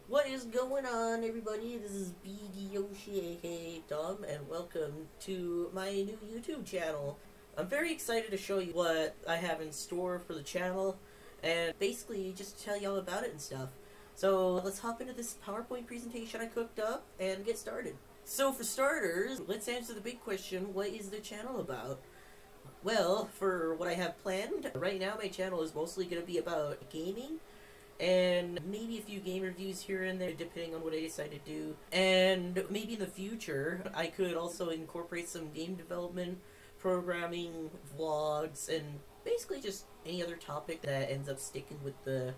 What is going on, everybody? This is BeegYoshi, aka Tom, and welcome to my new YouTube channel. I'm very excited to show you what I have in store for the channel, and basically just tell y'all about it and stuff. So let's hop into this PowerPoint presentation I cooked up and get started. So for starters, let's answer the big question, what is the channel about? Well, for what I have planned, right now my channel is mostly going to be about gaming, and maybe a few game reviews here and there depending on what I decide to do. And maybe in the future I could also incorporate some game development, programming, vlogs, and basically just any other topic that ends up sticking with the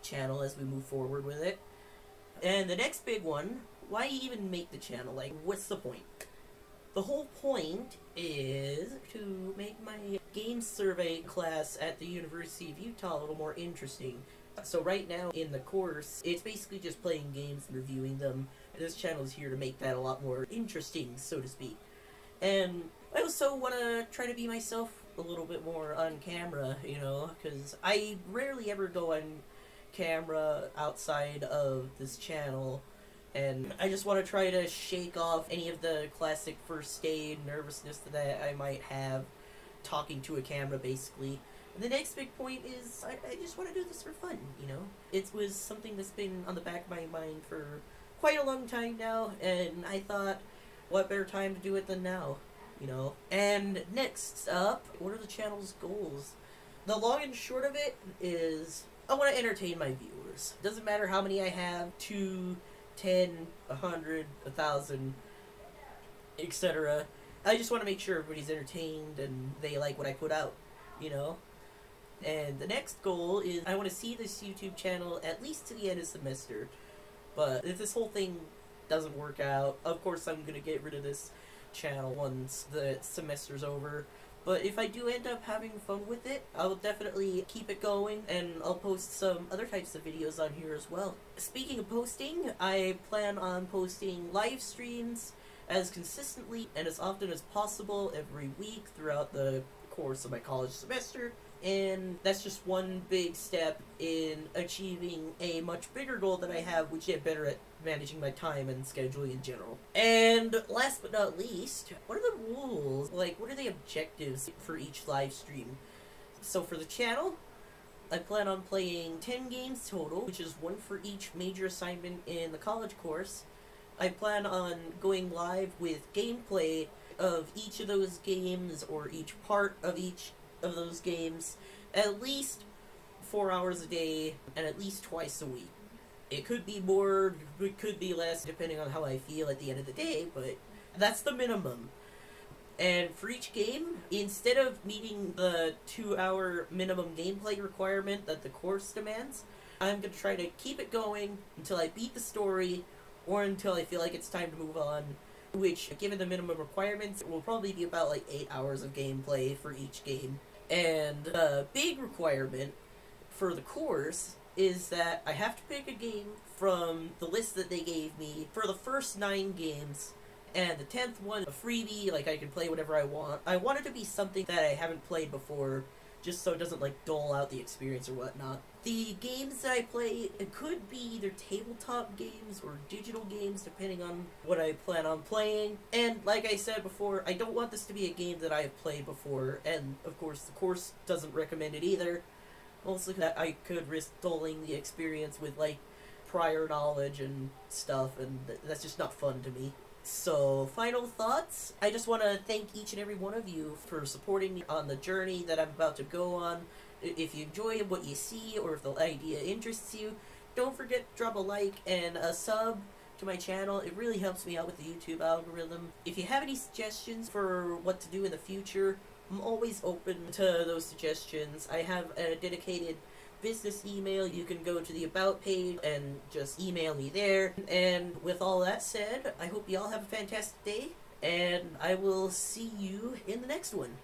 channel as we move forward with it. And the next big one, why even make the channel? Like, what's the point? The whole point is to make my game survey class at the University of Utah a little more interesting. So right now in the course, it's basically just playing games and reviewing them. And this channel is here to make that a lot more interesting, so to speak. And I also want to try to be myself a little bit more on camera, you know, because I rarely ever go on camera outside of this channel. And I just want to try to shake off any of the classic first aid nervousness that I might have talking to a camera, basically. And the next big point is I just want to do this for fun, you know? It was something that's been on the back of my mind for quite a long time now, and I thought, what better time to do it than now, you know? And next up, what are the channel's goals? The long and short of it is I want to entertain my viewers. Doesn't matter how many I have, 2, 10, 100, 1,000, etc. I just want to make sure everybody's entertained and they like what I put out, you know? And the next goal is I want to see this YouTube channel at least to the end of the semester. But if this whole thing doesn't work out, of course I'm going to get rid of this channel once the semester's over. But if I do end up having fun with it, I'll definitely keep it going, and I'll post some other types of videos on here as well. Speaking of posting, I plan on posting live streams as consistently and as often as possible every week throughout the course of my college semester. And that's just one big step in achieving a much bigger goal that I have, which is get better at managing my time and scheduling in general. And last but not least, what are the rules? Like, what are the objectives for each live stream? So for the channel, I plan on playing 10 games total, which is one for each major assignment in the college course. I plan on going live with gameplay of each of those games, or each part of each of those games, at least 4 hours a day and at least twice a week. It could be more, it could be less, depending on how I feel at the end of the day, but that's the minimum. And for each game, instead of meeting the 2-hour minimum gameplay requirement that the course demands, I'm going to try to keep it going until I beat the story or until I feel like it's time to move on, which, given the minimum requirements, will probably be about like 8 hours of gameplay for each game. And the big requirement for the course is that I have to pick a game from the list that they gave me for the first 9 games, and the 10th one a freebie, like I can play whatever I want. I want it to be something that I haven't played before, just so it doesn't like dull out the experience or whatnot. The games that I play, it could be either tabletop games or digital games, depending on what I plan on playing. And like I said before, I don't want this to be a game that I have played before, and of course the course doesn't recommend it either. Also, that I could risk dulling the experience with like prior knowledge and stuff, and that's just not fun to me. So, final thoughts. I just want to thank each and every one of you for supporting me on the journey that I'm about to go on. If you enjoy what you see, or if the idea interests you, don't forget to drop a like and a sub to my channel. It really helps me out with the YouTube algorithm. If you have any suggestions for what to do in the future, I'm always open to those suggestions. I have a dedicated business email. You can go to the About page and just email me there. And with all that said, I hope you all have a fantastic day, and I will see you in the next one.